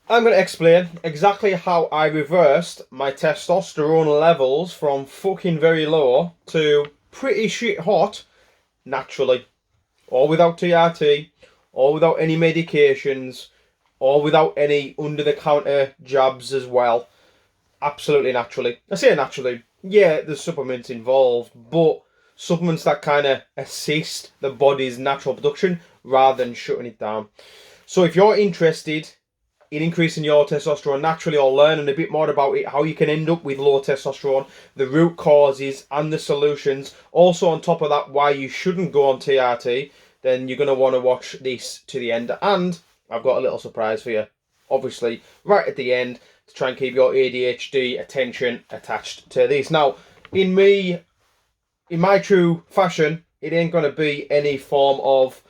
I'm going to explain exactly how I reversed my testosterone levels from fucking very low to pretty shit hot naturally, or without TRT, or without any medications, or without any under the counter jabs as well. Absolutely naturally. I say naturally, yeah, there's supplements involved, but supplements that kind of assist the body's natural production rather than shutting it down. So if you're interested in increasing your testosterone naturally or learning a bit more about it, how you can end up with low testosterone, the root causes and the solutions, also on top of that, why you shouldn't go on TRT, then you're going to want to watch this to the end. And I've got a little surprise for you, obviously, right at the end to try and keep your ADHD attention attached to this. Now, in my true fashion, it ain't going to be any form of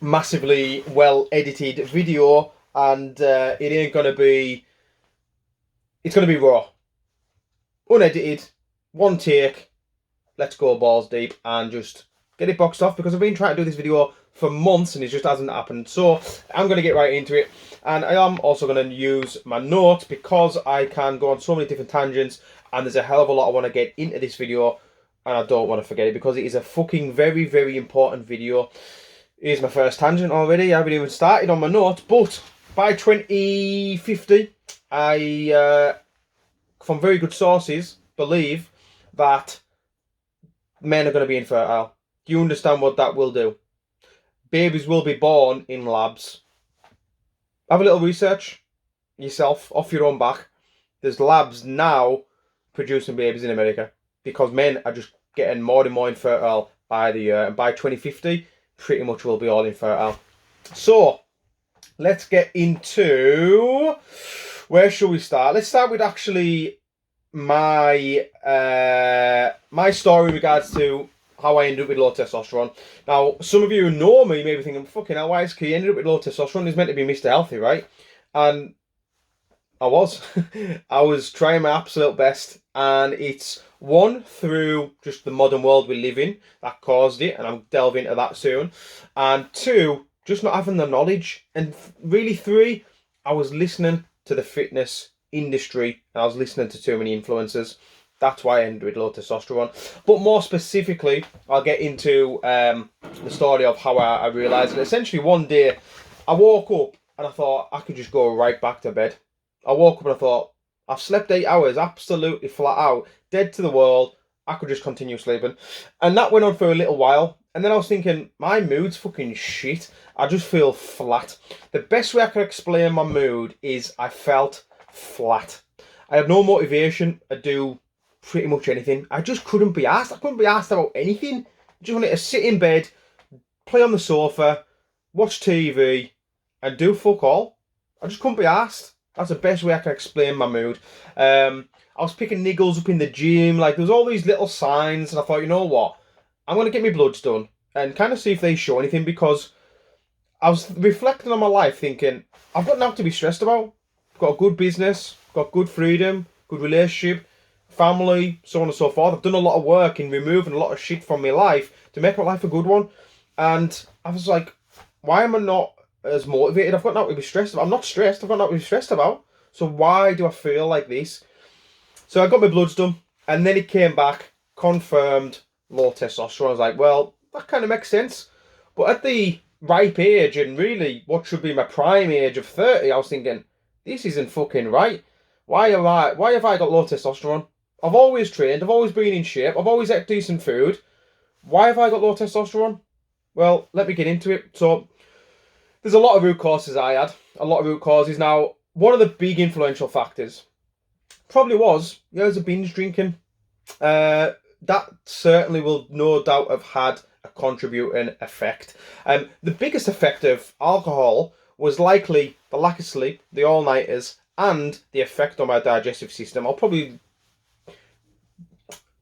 massively well edited video, and it ain't gonna be. It's gonna be raw, unedited, one take. Let's go balls deep and just get it boxed off because I've been trying to do this video for months and it just hasn't happened. So I'm gonna get right into it, and I am also gonna use my notes because I can go on so many different tangents, and there's a hell of a lot I want to get into this video, and I don't want to forget it because it is a fucking very, very important video. Here's my first tangent already. I haven't even started on my notes, but by 2050, I, from very good sources, believe that men are going to be infertile. Do you understand what that will do? Babies will be born in labs. Have a little research yourself, off your own back. There's labs now producing babies in America because men are just getting more and more infertile by the year. And by 2050, pretty much will be all infertile. So let's get into, where shall we start? Let's start with actually my my story in regards to how I ended up with low testosterone. Now, some of you who know me may be thinking, fucking hell, why is he ended up with low testosterone? He's meant to be Mr. Healthy, right? And I was. I was trying my absolute best, and it's one through just the modern world we live in that caused it, and I'll delve into that soon. And two, just not having the knowledge. And really, three, I was listening to the fitness industry, and I was listening to too many influencers. That's why I ended with low testosterone. But more specifically, I'll get into the story of how I realised it. Essentially, one day, I woke up and I thought I could just go right back to bed. I woke up and I thought, I've slept 8 hours, absolutely flat out, dead to the world. I could just continue sleeping. And that went on for a little while. And then I was thinking, my mood's fucking shit. I just feel flat. The best way I can explain my mood is I felt flat. I had no motivation to do pretty much anything. I just couldn't be asked. I couldn't be asked about anything. I just wanted to sit in bed, play on the sofa, watch TV, and do fuck all. I just couldn't be asked. That's the best way I can explain my mood. I was picking niggles up in the gym. Like, there was all these little signs, and I thought, you know what? I'm going to get my bloods done and kind of see if they show anything, because I was reflecting on my life thinking, I've got nothing to be stressed about. I've got a good business, got good freedom, good relationship, family, so on and so forth. I've done a lot of work in removing a lot of shit from my life to make my life a good one. And I was like, why am I not as motivated? I've got nothing to be stressed about. I'm not stressed. I've got nothing to be stressed about. So why do I feel like this? So I got my bloods done, and then it came back, confirmed low testosterone. I was like, well, that kind of makes sense. But at the ripe age, and really what should be my prime age of 30, I was thinking, this isn't fucking right. Why have I got low testosterone? I've always trained, I've always been in shape, I've always ate decent food. Why have I got low testosterone? Well, let me get into it. So there's a lot of root causes I had. A lot of root causes. Now, one of the big influential factors probably was, a binge drinking. That certainly will no doubt have had a contributing effect. The biggest effect of alcohol was likely the lack of sleep, the all-nighters, and the effect on my digestive system. I'll probably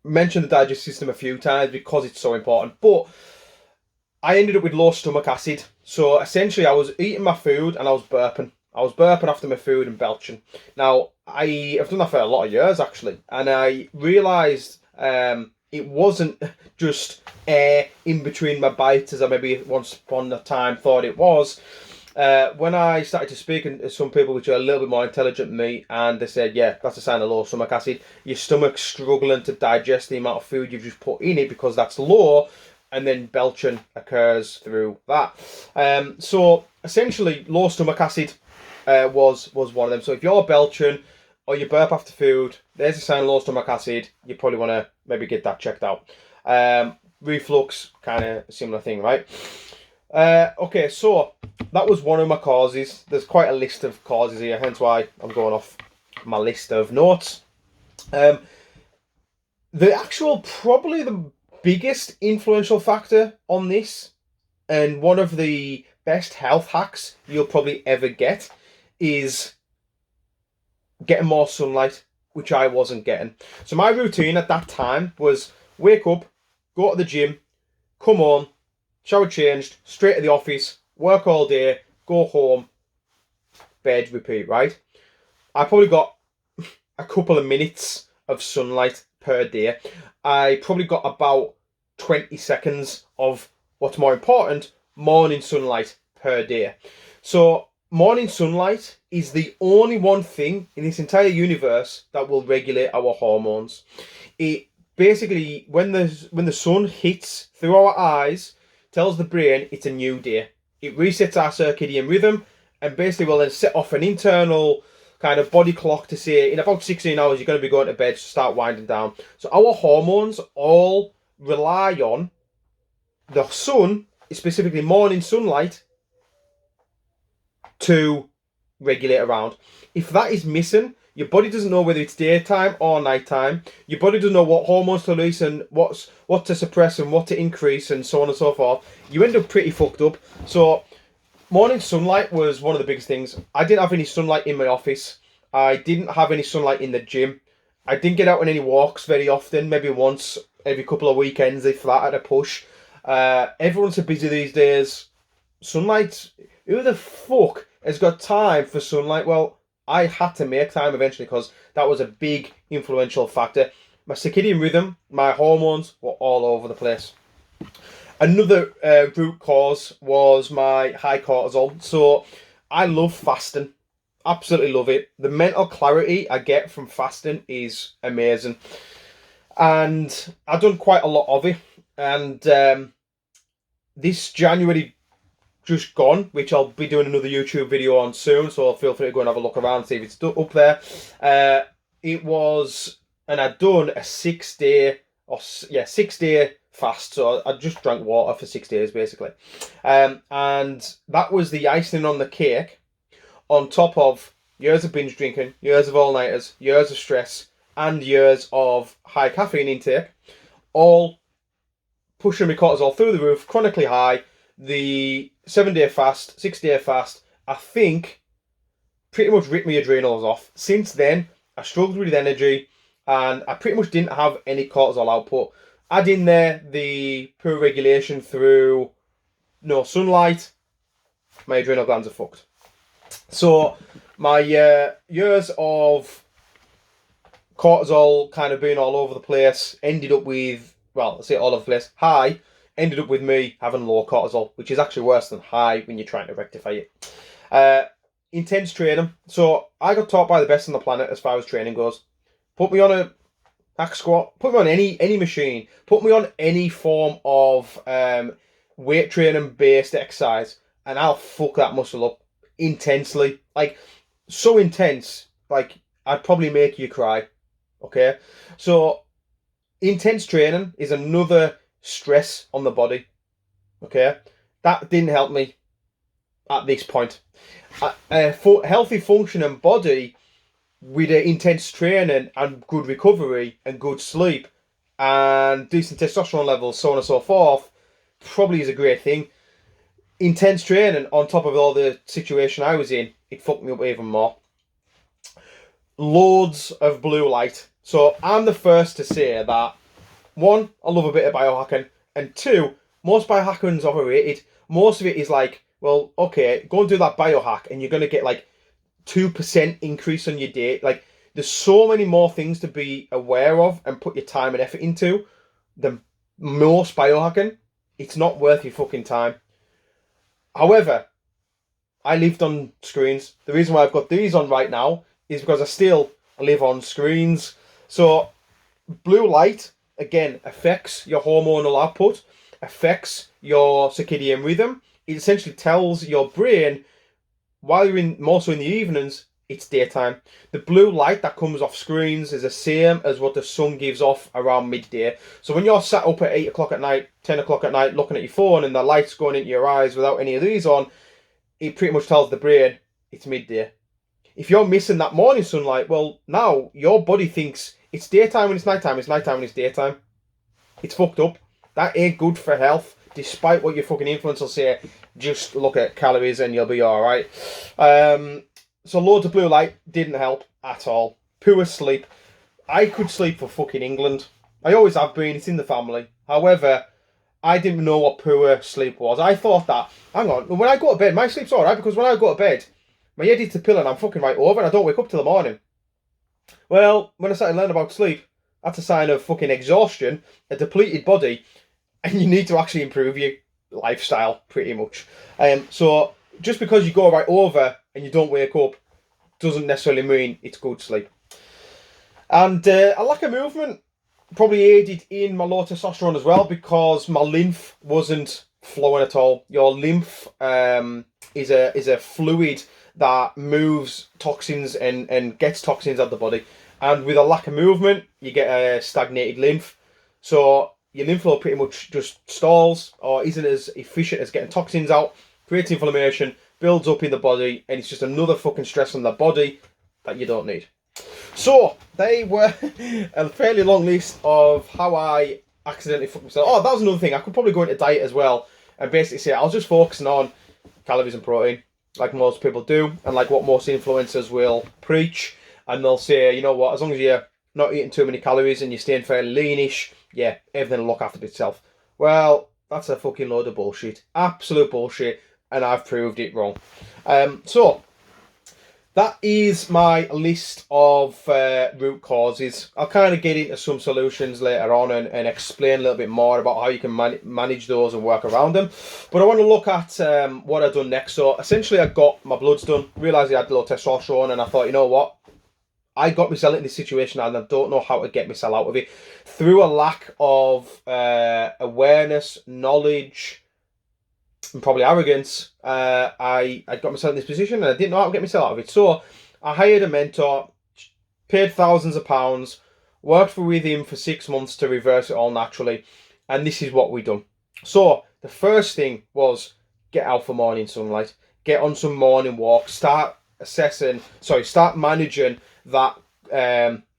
mention the digestive system a few times because it's so important. But I ended up with low stomach acid. So essentially I was eating my food and I was burping. I was burping after my food and belching. Now, I've done that for a lot of years actually. And I realised it wasn't just air in between my bites as I maybe once upon a time thought it was. When I started to speak to some people which are a little bit more intelligent than me, and they said, yeah, that's a sign of low stomach acid. Your stomach's struggling to digest the amount of food you've just put in it because that's low, and then belching occurs through that. So essentially, low stomach acid was one of them. So if you're belching or you burp after food, there's a sign of low stomach acid. You probably want to maybe get that checked out. Reflux, kind of a similar thing, right? Okay, so that was one of my causes. There's quite a list of causes here, hence why I'm going off my list of notes. The actual, probably the biggest influential factor on this, and one of the best health hacks you'll probably ever get, is getting more sunlight, which I wasn't getting. So my routine at that time was wake up, go to the gym, come home, shower changed, straight to the office, work all day, go home, bed, repeat, right? I probably got a couple of minutes of sunlight per day. I probably got about 20 seconds of, what's more important, morning sunlight per day. So morning sunlight is the only one thing in this entire universe that will regulate our hormones. It basically, when the sun hits through our eyes, tells the brain it's a new day. It resets our circadian rhythm, and basically will then set off an internal kind of body clock to say in about 16 hours you're going to be going to bed, to start winding down. So our hormones all rely on the sun, specifically morning sunlight, to regulate around. If that is missing, your body doesn't know whether it's daytime or nighttime. Your body doesn't know what hormones to release and what to suppress and what to increase and so on and so forth. You end up pretty fucked up. So morning sunlight was one of the biggest things. I didn't have any sunlight in my office. I didn't have any sunlight in the gym. I didn't get out on any walks very often, maybe once every couple of weekends, if that, at a push. Everyone's so busy these days. Sunlight, who the fuck has got time for sunlight? Well, I had to make time eventually because that was a big influential factor. My circadian rhythm, my hormones were all over the place. Another root cause was my high cortisol. So I love fasting. Absolutely love it. The mental clarity I get from fasting is amazing. And I've done quite a lot of it. And this January just gone, which I'll be doing another YouTube video on soon, so feel free to go and have a look around, see if it's up there. It was, and I'd done a 6 day, 6 day fast, so I just drank water for 6 days basically. And that was the icing on the cake, on top of years of binge drinking, years of all-nighters, years of stress, and years of high caffeine intake, all pushing my cortisol through the roof, chronically high. The 7 day fast, 6 day fast, I think pretty much ripped my adrenals off. Since then, I struggled with energy and I pretty much didn't have any cortisol output. Add in there the poor regulation through no sunlight, my adrenal glands are fucked. So my years of cortisol kind of being all over the place ended up with, well, let's say all over the place, high, ended up with me having low cortisol, which is actually worse than high when you're trying to rectify it. Intense training. So I got taught by the best on the planet as far as training goes. Put me on a hack squat, put me on any machine, put me on any form of weight training based exercise, and I'll fuck that muscle up intensely. Like, so intense, like I'd probably make you cry. Okay? So intense training is another stress on the body. Okay, that didn't help me at this point. A healthy functioning body with intense training and good recovery and good sleep and decent testosterone levels, so on and so forth, probably is a great thing. Intense training on top of all the situation I was in, it fucked me up even more. Loads of blue light. So I'm the first to say that, one, I love a bit of biohacking, and two, most biohacking is overrated. Most of it is like, well, okay, go and do that biohack and you're going to get like 2% increase on your day. Like, there's so many more things to be aware of and put your time and effort into than most biohacking. It's not worth your fucking time. However, I lived on screens. The reason why I've got these on right now is because I still live on screens. So blue light, again, affects your hormonal output, affects your circadian rhythm. It essentially tells your brain, while you're in, more so in the evenings, it's daytime. The blue light that comes off screens is the same as what the sun gives off around midday. So when you're sat up at 8 o'clock at night, 10 o'clock at night, looking at your phone and the light's going into your eyes without any of these on, it pretty much tells the brain it's midday. If you're missing that morning sunlight, well, now your body thinks it's daytime when it's nighttime when it's daytime. It's fucked up. That ain't good for health, despite what your fucking influencers say. Just look at calories and you'll be alright. So loads of blue light didn't help at all. Poor sleep. I could sleep for fucking England. I always have been. It's in the family. However, I didn't know what poor sleep was. I thought that, hang on, when I go to bed, my sleep's alright, because when I go to bed, my head hits the pillow and I'm fucking right over and I don't wake up till the morning. Well, when I started learning about sleep, that's a sign of fucking exhaustion, a depleted body, and you need to actually improve your lifestyle, pretty much. So, just because you go right over and you don't wake up, doesn't necessarily mean it's good sleep. And a lack of movement probably aided in my low testosterone as well, because my lymph wasn't flowing at all. Your lymph is a fluid that moves toxins and gets toxins out of the body. And with a lack of movement, you get a stagnated lymph. So your lymph flow pretty much just stalls or isn't as efficient as getting toxins out, creates inflammation, builds up in the body, and it's just another fucking stress on the body that you don't need. So they were a fairly long list of how I accidentally fucked myself. Oh, that was another thing. I could probably go into diet as well and basically say I was just focusing on calories and protein, like most people do, and like what most influencers will preach. And they'll say, you know what, as long as you're not eating too many calories and you're staying fairly leanish, yeah, everything will look after itself. Well, that's a fucking load of bullshit. Absolute bullshit. And I've proved it wrong. So that is my list of root causes. I'll kind of get into some solutions later on and explain a little bit more about how you can manage those and work around them. But I want to look at what I've done next. So essentially I got my bloods done, realised I had low testosterone, and I thought, you know what? I got myself in this situation and I don't know how to get myself out of it. Through a lack of awareness, knowledge, and probably arrogance, I got myself in this position and I didn't know how to get myself out of it. So I hired a mentor, paid thousands of pounds, worked with him for 6 months to reverse it all naturally, and this is what we done. So the first thing was get out for morning sunlight, get on some morning walks, start managing that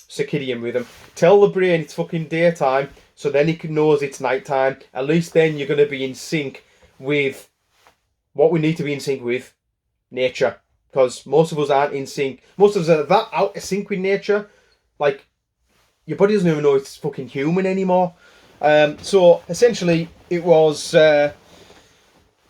circadian rhythm. Tell the brain it's fucking daytime, so then it knows it's nighttime. At least then you're going to be in sync with what we need to be in sync with, nature. Because most of us aren't in sync. Most of us are that out of sync with nature. Like, your body doesn't even know it's fucking human anymore. So essentially it was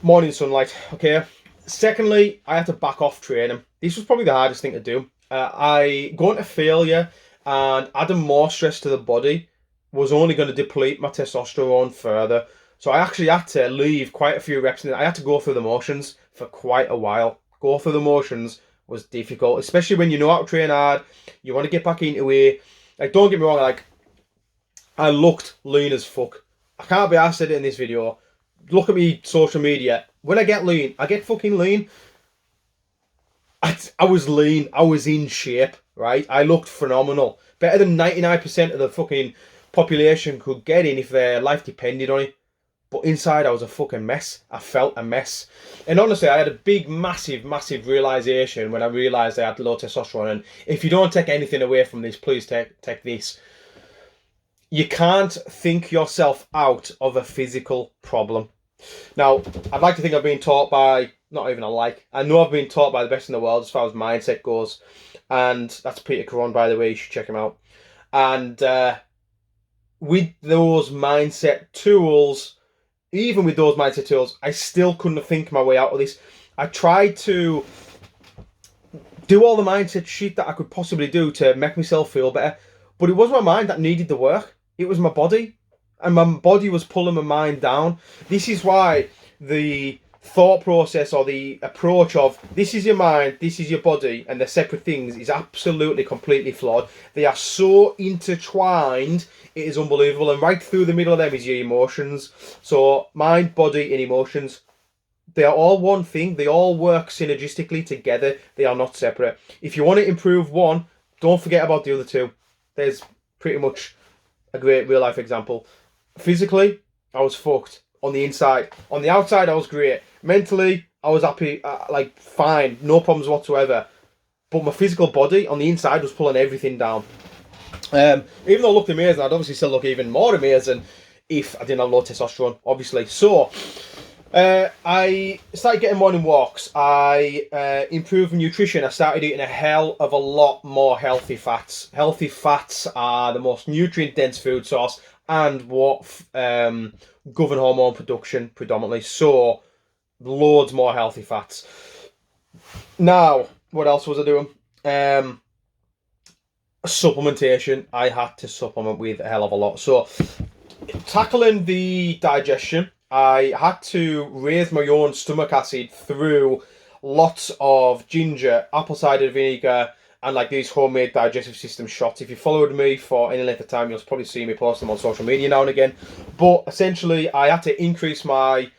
morning sunlight, okay? Secondly, I had to back off training. This was probably the hardest thing to do. I going to failure and adding more stress to the body was only going to deplete my testosterone further. So I actually had to leave quite a few reps. I had to go through the motions for quite a while. Go through the motions was difficult, especially when you know how to train hard. You want to get back into it. Like, don't get me wrong, like, I looked lean as fuck. I can't be asked it in this video. Look at me social media. When I get lean, I get fucking lean. I was lean. I was in shape, right? I looked phenomenal. Better than 99% of the fucking population could get in if their life depended on it. But inside, I was a fucking mess. I felt a mess. And honestly, I had a big, massive realisation when I realised I had low testosterone. And if you don't take anything away from this, please take this. You can't think yourself out of a physical problem. Now, I'd like to think I've been taught by, not even I know I've been taught by the best in the world as far as mindset goes. And that's Peter Caron, by the way, you should check him out. And with those mindset tools, even with those mindset tools, I still couldn't think my way out of this. I tried to do all the mindset shit that I could possibly do to make myself feel better. But it wasn't my mind that needed the work. It was my body. And my body was pulling my mind down. This is why the thought process or the approach of this is your mind, this is your body, and they're separate things is absolutely completely flawed. They are so intertwined, it is unbelievable. And right through the middle of them is your emotions. So mind, body, and emotions, they are all one thing. They all work synergistically together. They are not separate. If you want to improve one, don't forget about the other two. There's pretty much a great real life example. Physically, I was fucked on the inside. On the outside, I was great. Mentally, I was happy, like fine, no problems whatsoever. But my physical body on the inside was pulling everything down. Even though I looked amazing, I'd obviously still look even more amazing if I didn't have low testosterone, obviously. So, I started getting morning walks. I improved nutrition. I started eating a hell of a lot more healthy fats. Healthy fats are the most nutrient-dense food source and what govern hormone production predominantly. So, loads more healthy fats. Now, what else was I doing? Supplementation. I had to supplement with a hell of a lot. So, tackling the digestion, I had to raise my own stomach acid through lots of ginger, apple cider vinegar, and like these homemade digestive system shots. If you followed me for any length of time, you'll probably see me post them on social media now and again. But essentially, I had to increase my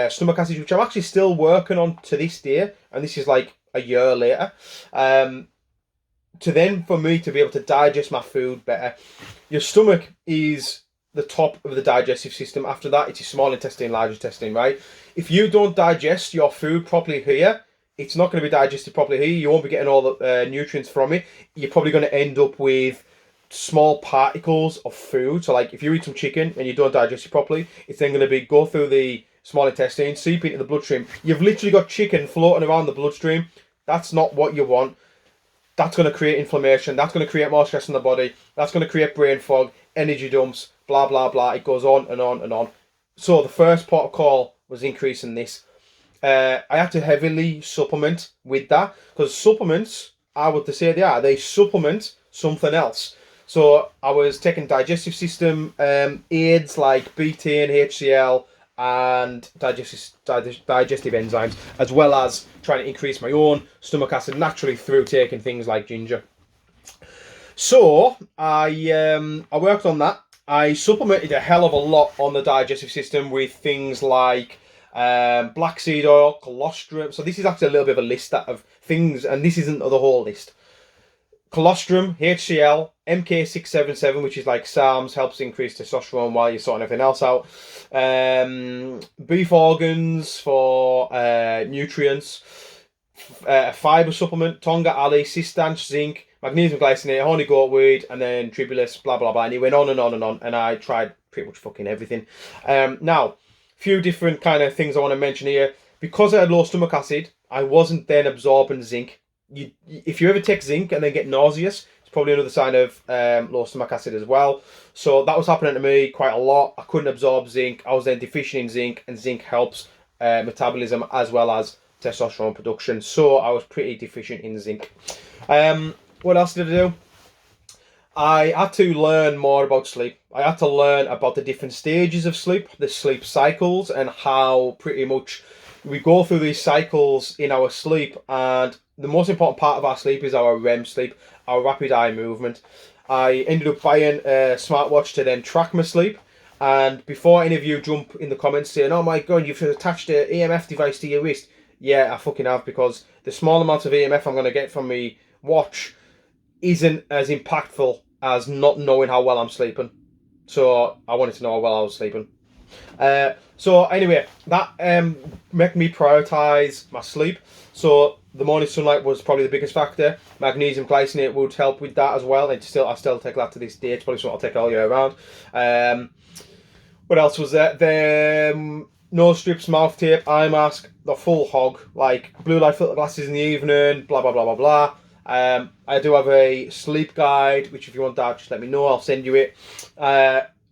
stomach acid, which I'm actually still working on to this day, and this is like a year later. To then, for me to be able to digest my food better, your stomach is the top of the digestive system. After that, it's your small intestine, large intestine, right? If you don't digest your food properly here, it's not going to be digested properly here. You won't be getting all the nutrients from it. You're probably going to end up with small particles of food. So like if you eat some chicken and you don't digest it properly, it's then going to go through the small intestine, seep into the bloodstream. You've literally got chicken floating around the bloodstream. That's not what you want. That's going to create inflammation. That's going to create more stress in the body. That's going to create brain fog, energy dumps, blah, blah, blah. It goes on and on and on. So the first port of call was increasing this. I had to heavily supplement with that because supplements, I would say they supplement something else. So I was taking digestive system aids like betaine, HCl, and digestive enzymes, as well as trying to increase my own stomach acid naturally through taking things like ginger. So I worked on that. I supplemented a hell of a lot on the digestive system with things like black seed oil, colostrum. So this is actually a little bit of a list of things, and this isn't the whole list. Colostrum, HCl, MK677, which is like SARMs, helps increase testosterone while you're sorting everything else out. Beef organs for nutrients. Fiber supplement, Tonga Ali, Cistanch, zinc, magnesium glycinate, honey goatweed, and then tribulus, blah, blah, blah. And he went on and on and on, and I tried pretty much fucking everything. Now, few different kind of things I want to mention here. Because I had low stomach acid, I wasn't then absorbing zinc. If you ever take zinc and then get nauseous, it's probably another sign of low stomach acid as well. So that was happening to me quite a lot. I couldn't absorb zinc. I was then deficient in zinc, and zinc helps metabolism as well as testosterone production. So I was pretty deficient in zinc. What else did I do? I had to learn more about sleep. I had to learn about the different stages of sleep, the sleep cycles, and how pretty much we go through these cycles in our sleep. And the most important part of our sleep is our REM sleep, our rapid eye movement. I ended up buying a smartwatch to then track my sleep. And before any of you jump in the comments saying, oh my God, you've attached an EMF device to your wrist. Yeah, I fucking have, because the small amount of EMF I'm going to get from my watch isn't as impactful as not knowing how well I'm sleeping. So I wanted to know how well I was sleeping. So anyway, that made me prioritise my sleep. So the morning sunlight was probably the biggest factor. Magnesium glycinate would help with that as well. And I still take that to this day. It's probably something I'll take all year round. What else was there? The nose strips, mouth tape, eye mask, the full hog. Like blue light filter glasses in the evening, blah, blah, blah, blah, blah. I do have a sleep guide, which if you want that, just let me know. I'll send you it.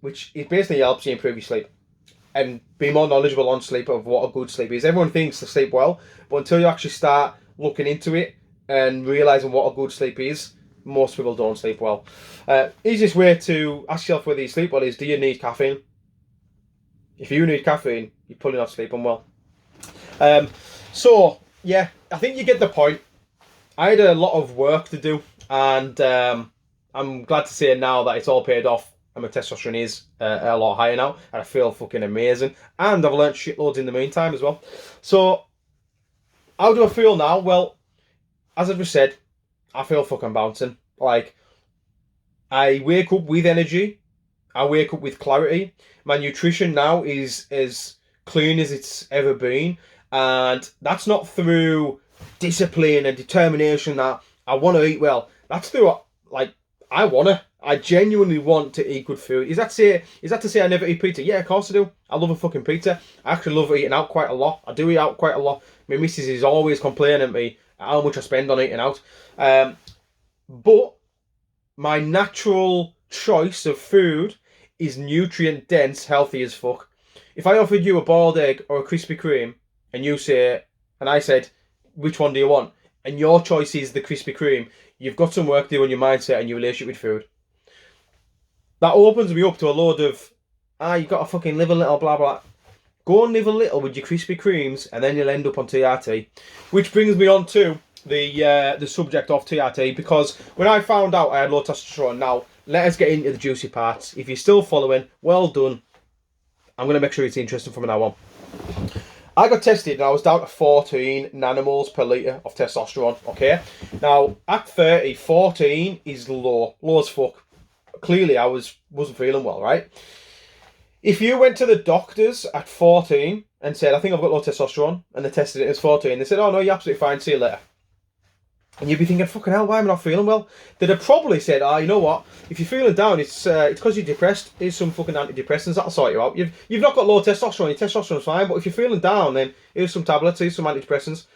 Which it basically helps you improve your sleep and be more knowledgeable on sleep, of what a good sleep is. Everyone thinks to sleep well, but until you actually start looking into it and realising what a good sleep is, most people don't sleep well. Easiest way to ask yourself whether you sleep well is, do you need caffeine? If you need caffeine, you're probably not sleeping well. So yeah, I think you get the point. I had a lot of work to do, and I'm glad to say now that it's all paid off. And my testosterone is a lot higher now, and I feel fucking amazing. And I've learnt shitloads in the meantime as well. So how do I feel now? Well, as I've just said, I feel fucking bouncing. Like, I wake up with energy. I wake up with clarity. My nutrition now is as clean as it's ever been. And that's not through discipline and determination that I want to eat well. That's through, like, I genuinely want to eat good food. Is that to say I never eat pizza? Yeah, of course I do. I love a fucking pizza. I actually love eating out quite a lot. I do eat out quite a lot. My missus is always complaining at me how much I spend on eating out. But my natural choice of food is nutrient dense, healthy as fuck. If I offered you a boiled egg or a Krispy Kreme, and I said, which one do you want? And your choice is the Krispy Kreme, you've got some work to do on your mindset and your relationship with food. That opens me up to a load of, you've got to fucking live a little, blah, blah. Go and live a little with your Krispy Kremes, and then you'll end up on TRT. Which brings me on to the subject of TRT, because when I found out I had low testosterone, now let us get into the juicy parts. If you're still following, well done. I'm going to make sure it's interesting from now on. I got tested and I was down to 14 nanomoles per litre of testosterone, okay? Now, at 30, 14 is low as fuck. Clearly, I wasn't feeling well, right? If you went to the doctors at 14 and said, I think I've got low testosterone, and they tested it as 14, they said, oh no, you're absolutely fine, see you later. And you'd be thinking, fucking hell, why am I not feeling well? They'd have probably said, you know what? If you're feeling down, it's because you're depressed. Here's some fucking antidepressants that'll sort you out. You've not got low testosterone. Your testosterone's fine, but if you're feeling down, then here's some tablets. Here's some antidepressants.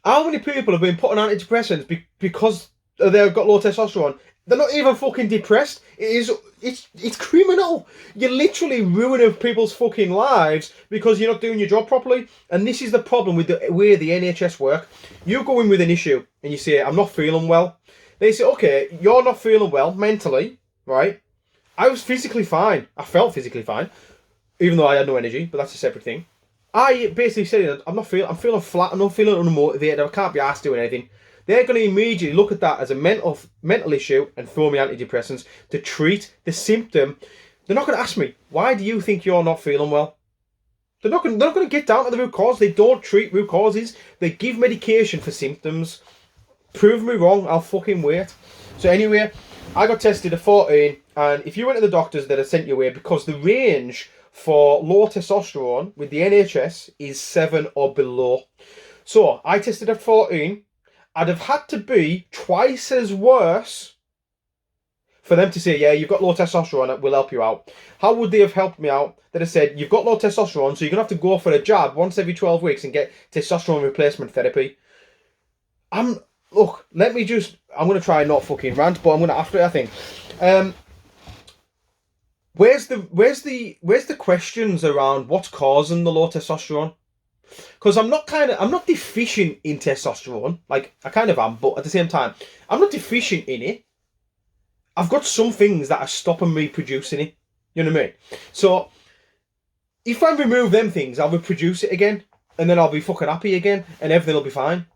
How many people have been put on antidepressants because they've got low testosterone? They're not even fucking depressed. It's criminal. You're literally ruining people's fucking lives because you're not doing your job properly. And this is the problem with the way the NHS work. You go in with an issue and you say, I'm not feeling well. They say, okay, you're not feeling well mentally, right? I was physically fine. I felt physically fine, even though I had no energy, but that's a separate thing. I basically said, I'm feeling flat, I'm not feeling unmotivated, I can't be asked doing anything. They're going to immediately look at that as a mental issue and throw me antidepressants to treat the symptom. They're not going to ask me, why do you think you're not feeling well? They're not going to get down to the root cause. They don't treat root causes. They give medication for symptoms. Prove me wrong, I'll fucking wait. So anyway, I got tested at 14, and if you went to the doctors, they'd have sent you away because the range for low testosterone with the NHS is 7 or below. So I tested at 14. I'd have had to be twice as worse for them to say, yeah, you've got low testosterone, we'll help you out. How would they have helped me out? They'd have said, you've got low testosterone, so you're going to have to go for a jab once every 12 weeks and get testosterone replacement therapy. Look, I'm going to try and not fucking rant, but I'm going to after it, I think. Where's the questions around what's causing the low testosterone? Because I'm not deficient in testosterone. Like, I kind of am, but at the same time, I'm not deficient in it. I've got some things that are stopping me producing it. You know what I mean? So, if I remove them things, I'll reproduce it again, and then I'll be fucking happy again, and everything will be fine.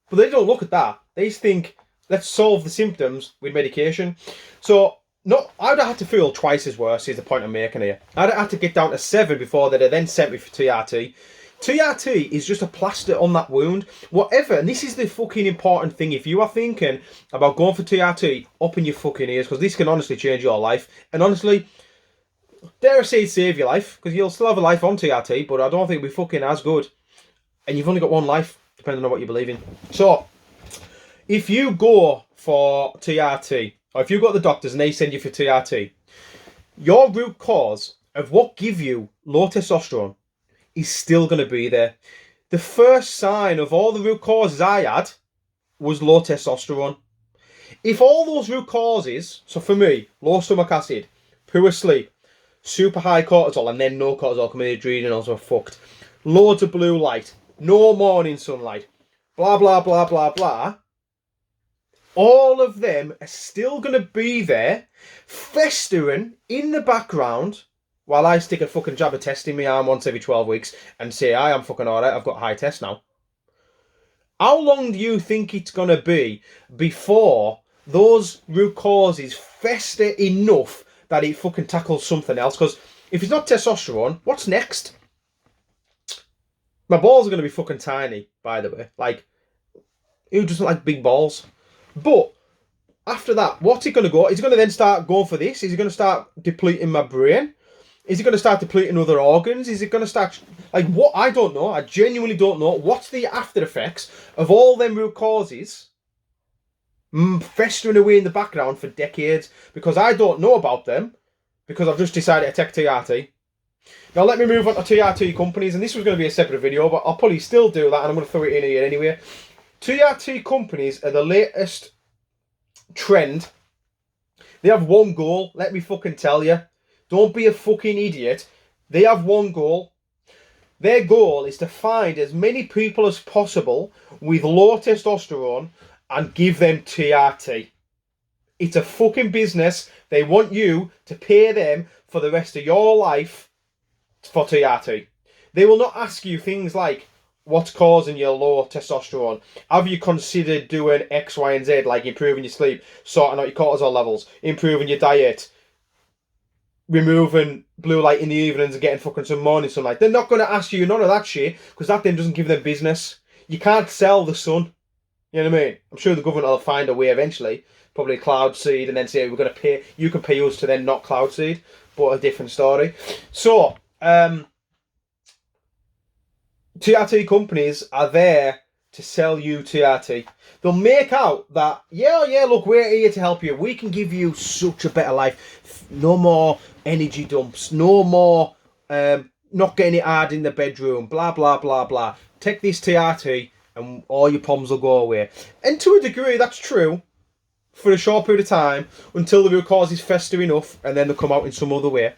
But they don't look at that. They just think, let's solve the symptoms with medication. So, I'd have had to feel twice as worse, is the point I'm making here. I'd have had to get down to 7 before they'd have then sent me for TRT. TRT is just a plaster on that wound. Whatever, and this is the fucking important thing. If you are thinking about going for TRT, open your fucking ears, because this can honestly change your life. And honestly, dare I say save your life, because you'll still have a life on TRT, but I don't think it'll be fucking as good. And you've only got one life, depending on what you believe in. So, if you go for TRT, or if you go to the doctors and they send you for TRT, your root cause of what give you low testosterone is still going to be there. The first sign of all the root causes I had was low testosterone. If all those root causes, so for me, low stomach acid, poor sleep, super high cortisol, and then no cortisol coming in, adrenals are fucked, loads of blue light, no morning sunlight, blah, blah, blah, blah, blah, all of them are still going to be there, festering in the background, while I stick a fucking jab of test in my arm once every 12 weeks and say, I am fucking alright, I've got high test now. How long do you think it's going to be before those root causes fester enough that it fucking tackles something else? Because if it's not testosterone, what's next? My balls are going to be fucking tiny, by the way. Like, who doesn't like big balls? But after that, what's he going to go? Is he going to then start going for this? Is he going to start depleting my brain? Is he going to start depleting other organs? Is it going to start... Like, what? I don't know. I genuinely don't know. What's the after effects of all them root causes festering away in the background for decades? Because I don't know about them. Because I've just decided to take TRT. Now, let me move on to TRT companies. And this was going to be a separate video, but I'll probably still do that. And I'm going to throw it in here anyway. TRT companies are the latest trend. They have one goal. Let me fucking tell you. Don't be a fucking idiot. They have one goal. Their goal is to find as many people as possible with low testosterone and give them TRT. It's a fucking business. They want you to pay them for the rest of your life for TRT. They will not ask you things like, what's causing your low testosterone? Have you considered doing X, Y, and Z, like improving your sleep, sorting out your cortisol levels, improving your diet, removing blue light in the evenings and getting fucking some morning sunlight? They're not going to ask you none of that shit, because that then doesn't give them business. You can't sell the sun. You know what I mean? I'm sure the government will find a way eventually, probably cloud seed, and then say we're going to pay, you can pay us to then not cloud seed, but a different story. So, TRT companies are there to sell you TRT. They'll make out that, yeah, look, we're here to help you. We can give you such a better life. No more energy dumps. No more not getting it hard in the bedroom. Blah, blah, blah, blah. Take this TRT and all your problems will go away. And to a degree, that's true for a short period of time until the root cause is fester enough and then they'll come out in some other way.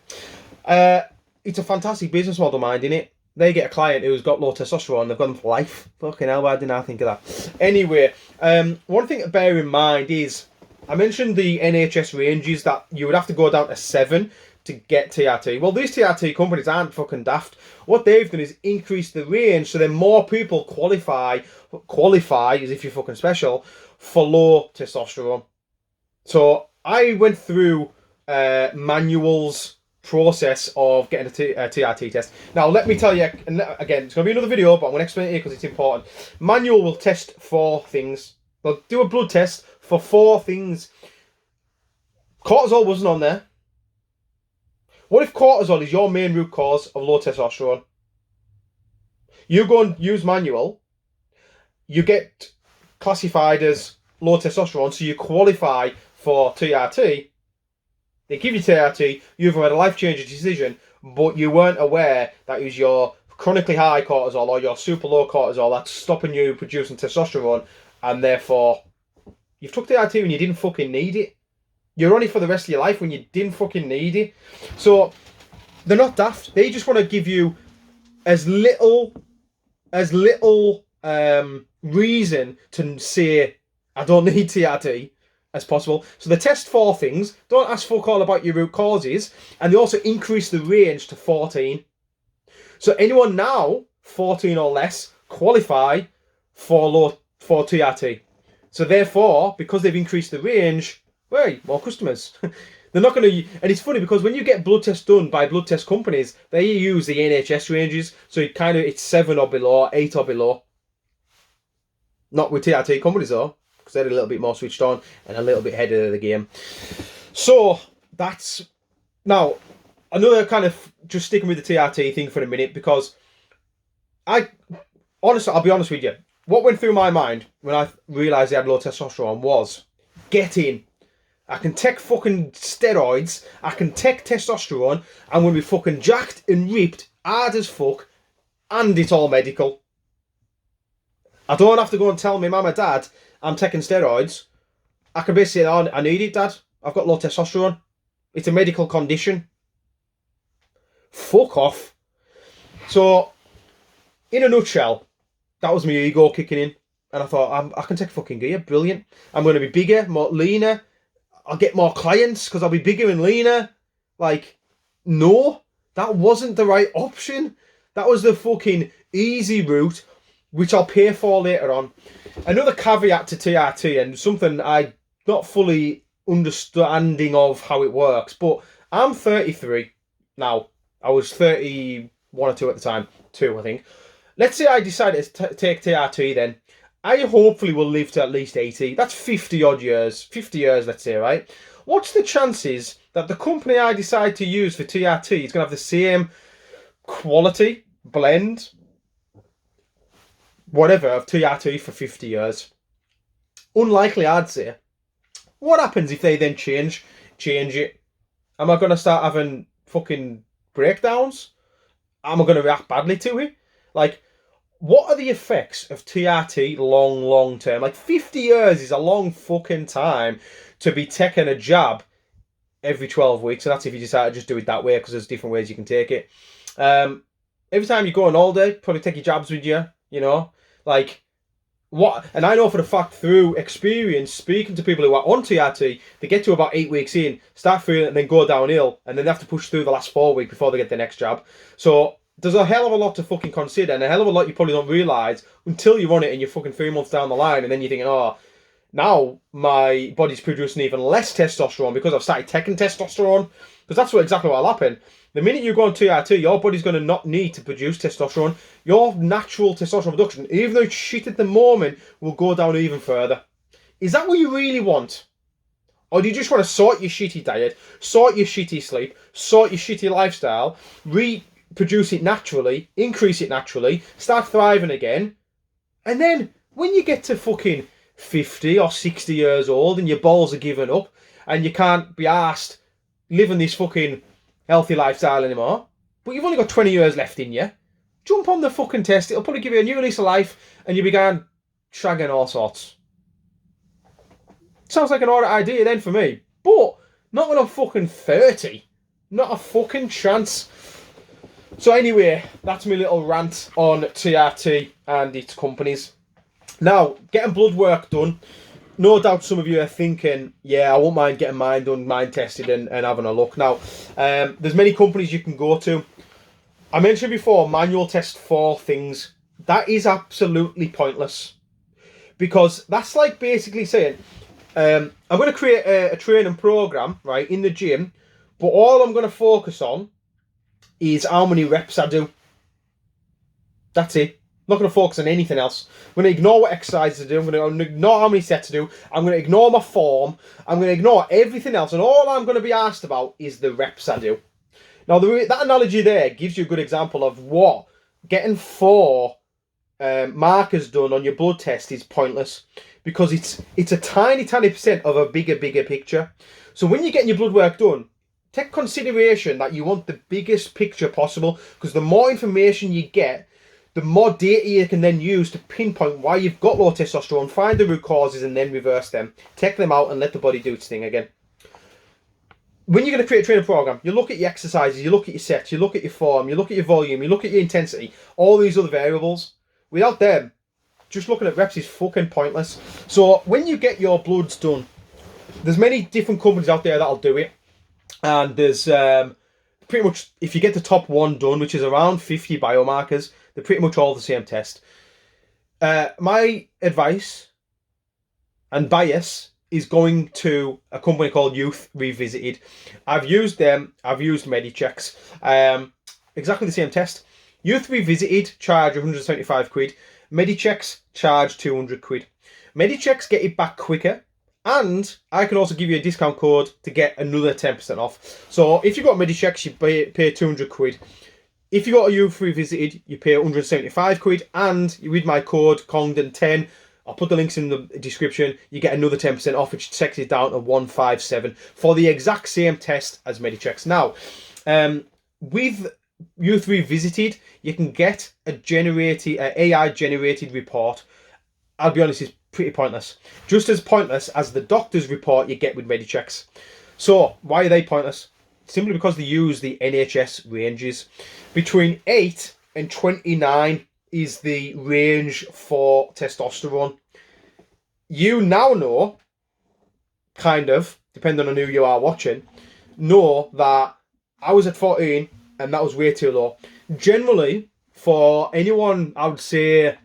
It's a fantastic business model, mind, innit? They get a client who's got low testosterone, they've got them for life. Fucking hell, why didn't I think of that? Anyway, one thing to bear in mind is, I mentioned the NHS ranges that you would have to go down to 7 to get TRT. Well, these TRT companies aren't fucking daft. What they've done is increase the range so then more people qualify as if you're fucking special, for low testosterone. So I went through manuals process of getting a TRT test. Now, let me tell you, again, it's going to be another video, but I'm going to explain it here because it's important. Manual will test 4 things. They'll do a blood test for 4 things. Cortisol wasn't on there. What if cortisol is your main root cause of low testosterone? You go and use manual, you get classified as low testosterone, so you qualify for TRT. They give you TRT, you've made a life-changing decision, but you weren't aware that it was your chronically high cortisol or your super low cortisol that's stopping you producing testosterone, and therefore you've took TRT when you didn't fucking need it. You're on it for the rest of your life when you didn't fucking need it. So they're not daft. They just want to give you as little reason to say, I don't need TRT, as possible. So they test 4 things, don't ask fuck all about your root causes, and they also increase the range to 14. So anyone now, 14 or less, qualify for TRT. So therefore, because they've increased the range, well, more customers. They're not going to... And it's funny because when you get blood tests done by blood test companies, they use the NHS ranges. So it's 7 or below, 8 or below. Not with TRT companies though, because they're a little bit more switched on and a little bit ahead of the game. So that's... Now, another kind of... Just sticking with the TRT thing for a minute, because honestly, I'll be honest with you. What went through my mind when I realised I had low testosterone was, get in. I can take fucking steroids, I can take testosterone, I'm going to be fucking jacked and ripped, hard as fuck, and it's all medical. I don't have to go and tell my mum or dad I'm taking steroids. I can basically say, oh, I need it, Dad. I've got low testosterone. It's a medical condition. Fuck off. So, in a nutshell, that was my ego kicking in. And I thought, I can take fucking gear. Brilliant. I'm going to be bigger, more leaner. I'll get more clients because I'll be bigger and leaner. Like, no. That wasn't the right option. That was the fucking easy route, which I'll pay for later on. Another caveat to TRT, and something I not fully understanding of how it works, but I'm 33 now. I was 31 or 2 at the time. 2, I think. Let's say I decided to take TRT then. I hopefully will live to at least 80. That's 50 odd years. 50 years, let's say, right? What's the chances that the company I decide to use for TRT is going to have the same quality, blend, whatever, of TRT for 50 years? Unlikely, I'd say. What happens if they then change it? Am I going to start having fucking breakdowns? Am I going to react badly to it? Like, what are the effects of TRT long term? Like, 50 years is a long fucking time to be taking a jab every 12 weeks. And that's if you decide to just do it that way, because there's different ways you can take it. Every time you go on holiday, probably take your jabs with you, you know? Like, what? And I know for the fact through experience, speaking to people who are on TRT, they get to about 8 weeks in, start feeling it, and then go downhill, and then they have to push through the last 4 weeks before they get their next jab. So there's a hell of a lot to fucking consider, and a hell of a lot you probably don't realise until you're on it and you're fucking 3 months down the line, and then you're thinking, oh, now my body's producing even less testosterone because I've started taking testosterone. Because that's exactly what will happen. The minute you go on TRT, your body's going to not need to produce testosterone. Your natural testosterone production, even though it's shit at the moment, will go down even further. Is that what you really want? Or do you just want to sort your shitty diet, sort your shitty sleep, sort your shitty lifestyle, reproduce it naturally, increase it naturally, start thriving again, and then when you get to fucking 50 or 60 years old and your balls are giving up and you can't be arsed living this fucking healthy lifestyle anymore, but you've only got 20 years left in you, jump on the fucking test. It'll probably give you a new lease of life and you'll be going shagging all sorts. Sounds like an alright idea then for me, but not when I'm fucking 30. Not a fucking chance. So anyway, that's my little rant on TRT and its companies. Now, getting blood work done. No doubt some of you are thinking, yeah, I won't mind getting mine done, mine tested and having a look. Now, there's many companies you can go to. I mentioned before, manual test for things. That is absolutely pointless. Because that's like basically saying, I'm going to create a training program, right, in the gym, but all I'm going to focus on is how many reps I do. That's it. I'm not going to focus on anything else. I'm going to ignore what exercises I do. I'm going to ignore how many sets I do. I'm going to ignore my form. I'm going to ignore everything else. And all I'm going to be asked about is the reps I do. Now, that analogy there gives you a good example of what getting 4 markers done on your blood test is pointless. Because it's a tiny percent of a bigger picture. So when you're getting your blood work done, take consideration that you want the biggest picture possible. Because the more information you get, the more data you can then use to pinpoint why you've got low testosterone, find the root causes and then reverse them. Take them out and let the body do its thing again. When you're going to create a training program, you look at your exercises, you look at your sets, you look at your form, you look at your volume, you look at your intensity, all these other variables. Without them, just looking at reps is fucking pointless. So when you get your bloods done, there's many different companies out there that'll do it. And there's pretty much, if you get the top one done, which is around 50 biomarkers, they're pretty much all the same test. My advice and bias is going to a company called Youth Revisited. I've used them. I've used Medichecks. Exactly the same test. Youth Revisited charge 175 quid. Medichecks charge 200 quid. Medichecks get it back quicker. And I can also give you a discount code to get another 10% off. So if you've got Medichecks, you pay 200 quid. If you got a Youth Revisited, you pay 175 quid, and with my code Congdon10, I'll put the links in the description, you get another 10% off, which takes it down to 157 for the exact same test as Medichecks. Now, with Youth Revisited, you can get a AI-generated report. I'll be honest, it's pretty pointless. Just as pointless as the doctor's report you get with Medichecks. So, why are they pointless? Simply because they use the NHS ranges. Between 8 and 29 is the range for testosterone. You now know, kind of, depending on who you are watching, know that I was at 14, and that was way too low. Generally, for anyone, I would say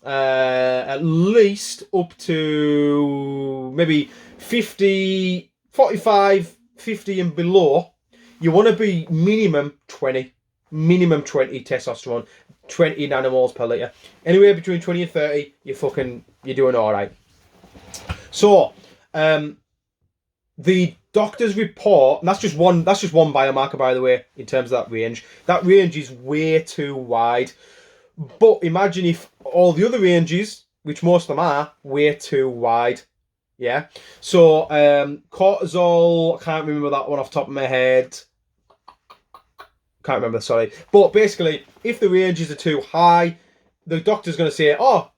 at least up to maybe 50, 45, 50 and below, you want to be minimum 20 testosterone, 20 nanomoles per litre. Anywhere between 20 and 30, you're doing all right. So, the doctor's report, and that's just one biomarker, by the way, in terms of that range. That range is way too wide. But imagine if all the other ranges, which most of them are, way too wide. Yeah. So cortisol, I can't remember that one off the top of my head. Can't remember, sorry. But basically, if the ranges are too high, the doctor's going to say, oh,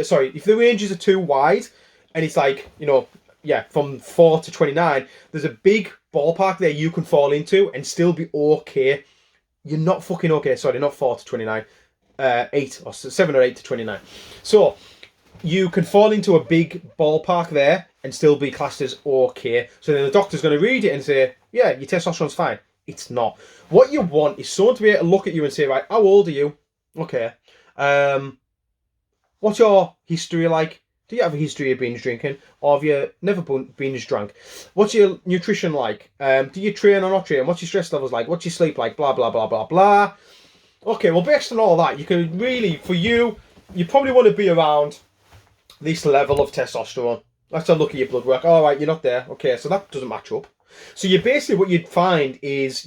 sorry, if the ranges are too wide, and it's like, from 4 to 29, there's a big ballpark there you can fall into and still be okay. You're not fucking okay. Sorry, not 4 to 29. 8 or 7 or 8 to 29. So you can fall into a big ballpark there and still be classed as okay. So then the doctor's going to read it and say, yeah, your testosterone's fine. It's not. What you want is someone to be able to look at you and say, right, how old are you? Okay. What's your history like? Do you have a history of binge drinking? Or have you never binge drunk? What's your nutrition like? Do you train or not train? What's your stress levels like? What's your sleep like? Blah, blah, blah, blah, blah. Okay, well, based on all that, you can really, for you probably want to be around this level of testosterone. Let's have a look at your blood work. All right, you're not there. Okay, so that doesn't match up. So you basically, what you'd find is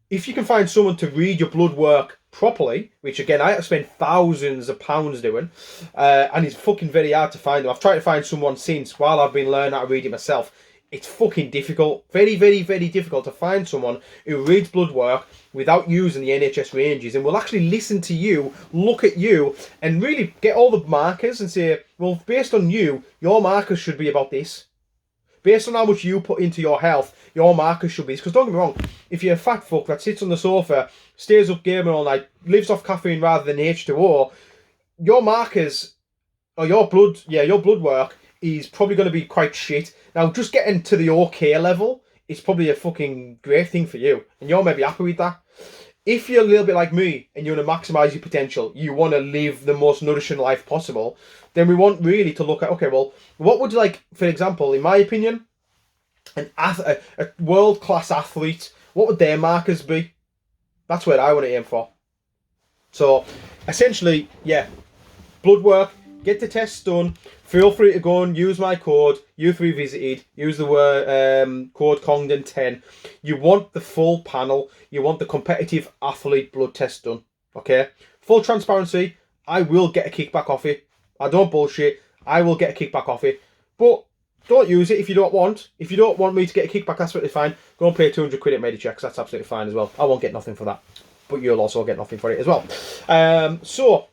if you can find someone to read your blood work properly, which again, I have spent thousands of pounds doing, and it's fucking very hard to find them. I've tried to find someone since, while I've been learning how to read it myself. It's fucking difficult. Very, very, very difficult to find someone who reads blood work without using the NHS ranges and will actually listen to you, look at you, and really get all the markers and say, well, based on you, your markers should be about this. Based on how much you put into your health, your markers should be this. Because don't get me wrong, if you're a fat fuck that sits on the sofa, stays up gaming all night, lives off caffeine rather than H2O, your markers, or your blood work is probably going to be quite shit. Now, just getting to the okay level is probably a fucking great thing for you, and you're maybe happy with that. If you're a little bit like me and you want to maximise your potential, you want to live the most nourishing life possible, then we want really to look at, okay, well, what would, like, for example, in my opinion, a world-class athlete, what would their markers be? That's where I want to aim for. So, essentially, yeah, blood work, get the tests done. Feel free to go and use my code, Youth Revisited, use the word code Congdon10. You want the full panel, you want the competitive athlete blood test done, okay? Full transparency, I will get a kickback off it. I don't bullshit, I will get a kickback off it. But don't use it if you don't want. If you don't want me to get a kickback, that's absolutely fine. Go and pay 200 quid at Medichecks, that's absolutely fine as well. I won't get nothing for that, but you'll also get nothing for it as well. So,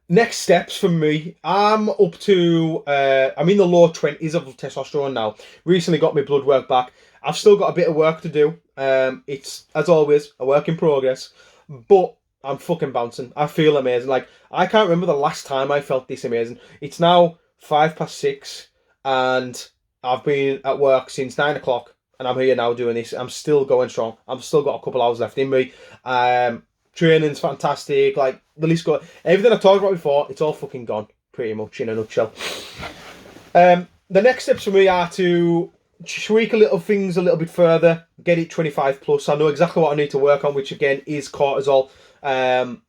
next steps for me, I'm up to, I'm in the low 20s of testosterone now. Recently got my blood work back. I've still got a bit of work to do. It's, as always, a work in progress. But I'm fucking bouncing. I feel amazing. Like, I can't remember the last time I felt this amazing. It's now 6:05, and I've been at work since 9 o'clock. And I'm here now doing this. I'm still going strong. I've still got a couple hours left in me. Training's fantastic. Like, the list got everything I talked about before. It's all fucking gone, pretty much in a nutshell. The next steps for me are to tweak things a little bit further. Get it 25 plus. I know exactly what I need to work on, which again is cortisol. And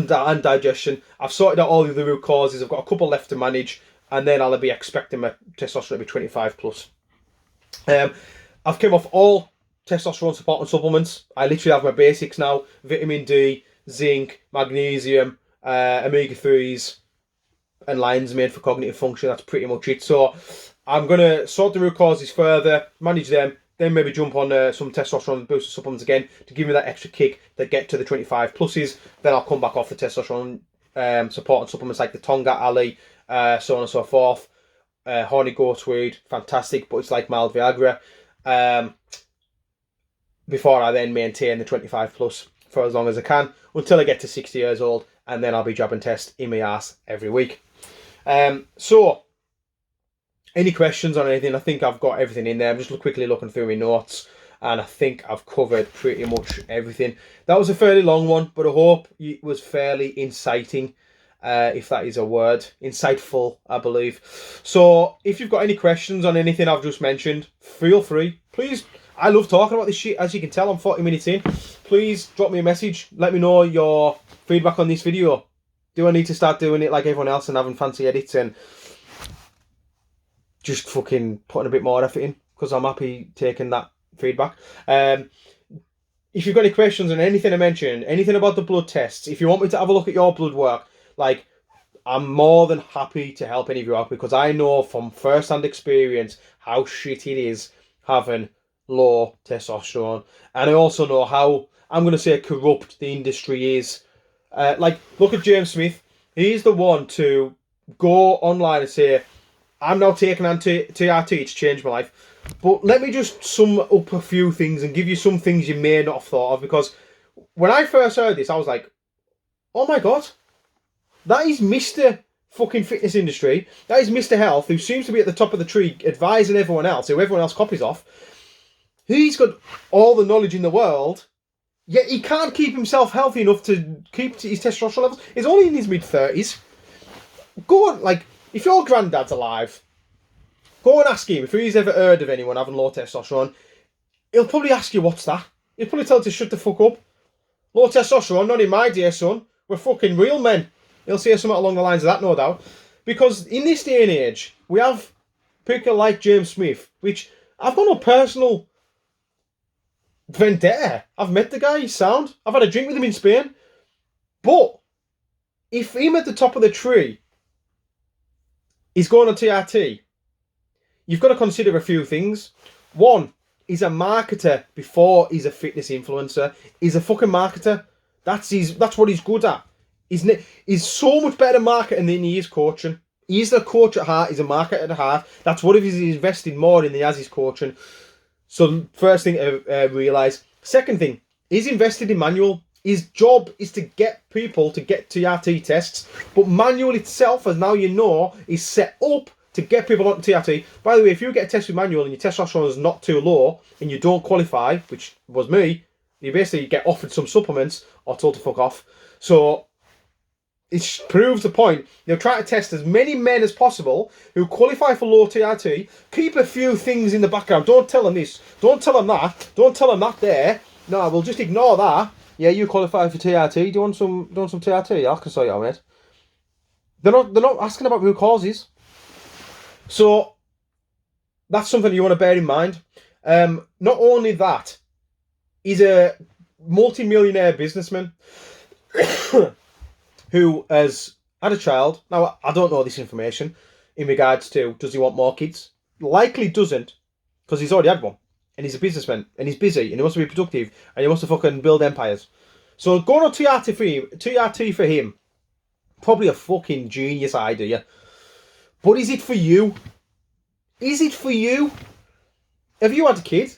digestion. I've sorted out all of the root causes. I've got a couple left to manage, and then I'll be expecting my testosterone to be 25 plus. I've come off all testosterone supporting supplements. I literally have my basics now: vitamin D, zinc, magnesium, omega-3s, and lion's mane for cognitive function. That's pretty much it. So I'm going to sort the root causes further, manage them, then maybe jump on some testosterone booster supplements again to give me that extra kick to get to the 25 pluses. Then I'll come back off the testosterone supporting supplements like the Tonga Ali, so on and so forth. Horny goatweed, fantastic, but it's like mild Viagra. Before I then maintain the 25 plus for as long as I can until I get to 60 years old, and then I'll be jabbing tests in my ass every week. So, any questions on anything? I think I've got everything in there. I'm just quickly looking through my notes. and I think I've covered pretty much everything. That was a fairly long one, but I hope it was fairly inciting, if that is a word. Insightful, I believe. So if you've got any questions on anything I've just mentioned, feel free. Please, I love talking about this shit. As you can tell, I'm 40 minutes in. Please drop me a message. Let me know your feedback on this video. Do I need to start doing it like everyone else and having fancy edits and just fucking putting a bit more effort in? Because I'm happy taking that feedback. If you've got any questions on anything I mentioned, anything about the blood tests, if you want me to have a look at your blood work, like, I'm more than happy to help any of you out, because I know from first-hand experience how shit it is having low testosterone. And I also know how, I'm going to say, corrupt the industry is. Like, look at James Smith. He's the one to go online and say, I'm now taking TRT to change my life. But let me just sum up a few things and give you some things you may not have thought of, because when I first heard this, I was like, oh my God, that is Mr. fucking fitness industry. That is Mr. Health, who seems to be at the top of the tree advising everyone else, who everyone else copies off. He's got all the knowledge in the world, yet he can't keep himself healthy enough to keep his testosterone levels. He's only in his mid-30s. Go on, like, if your granddad's alive, go and ask him if he's ever heard of anyone having low testosterone. He'll probably ask you, what's that? He'll probably tell you to shut the fuck up. Low testosterone, not in my day, son. We're fucking real men. He'll say something along the lines of that, no doubt. Because in this day and age, we have people like James Smith, which I've got no personal vendetta. I've met the guy, he's sound. I've had a drink with him in Spain. But if him at the top of the tree is going on TRT, you've got to consider a few things. One, he's a marketer before he's a fitness influencer. He's a fucking marketer. That's what he's good at. He's so much better marketing than he is coaching. He's a coach at heart. He's a marketer at heart. That's what if he's investing more in than he has his coaching. So first thing to realise. Second thing, he's invested in manual. His job is to get people to get TRT tests. But manual itself, as now you know, is set up to get people on TRT. By the way, if you get a test with manual and your testosterone is not too low and you don't qualify, which was me, you basically get offered some supplements or told to fuck off. So it proves the point. They'll try to test as many men as possible who qualify for low TRT. Keep a few things in the background. Don't tell them this. Don't tell them that. Don't tell them that there. No, we'll just ignore that. Yeah, you qualify for TRT. Do you want some TRT? I can sort you out, mate. They're not asking about root causes. So that's something you want to bear in mind. Not only that, he's a multi-millionaire businessman who has had a child. Now, I don't know this information in regards to, does he want more kids? Likely doesn't, because he's already had one. And he's a businessman, and he's busy, and he wants to be productive, and he wants to fucking build empires. So going on TRT for him, probably a fucking genius idea. But is it for you? Is it for you? Have you had a kid?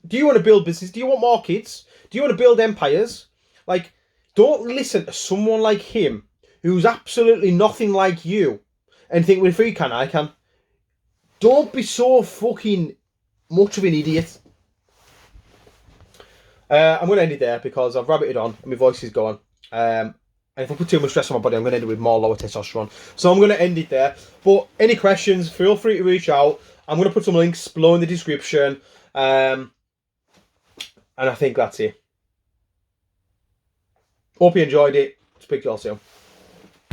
Do you want to build business? Do you want more kids? Do you want to build empires? Like, don't listen to someone like him, who's absolutely nothing like you, and think, well, if he can, I can. Don't be so fucking much of an idiot. I'm going to end it there because I've rabbited on and my voice is gone. And if I put too much stress on my body, I'm going to end it with more lower testosterone. So I'm going to end it there. But any questions, feel free to reach out. I'm going to put some links below in the description. And I think that's it. Hope you enjoyed it. Speak to you all soon.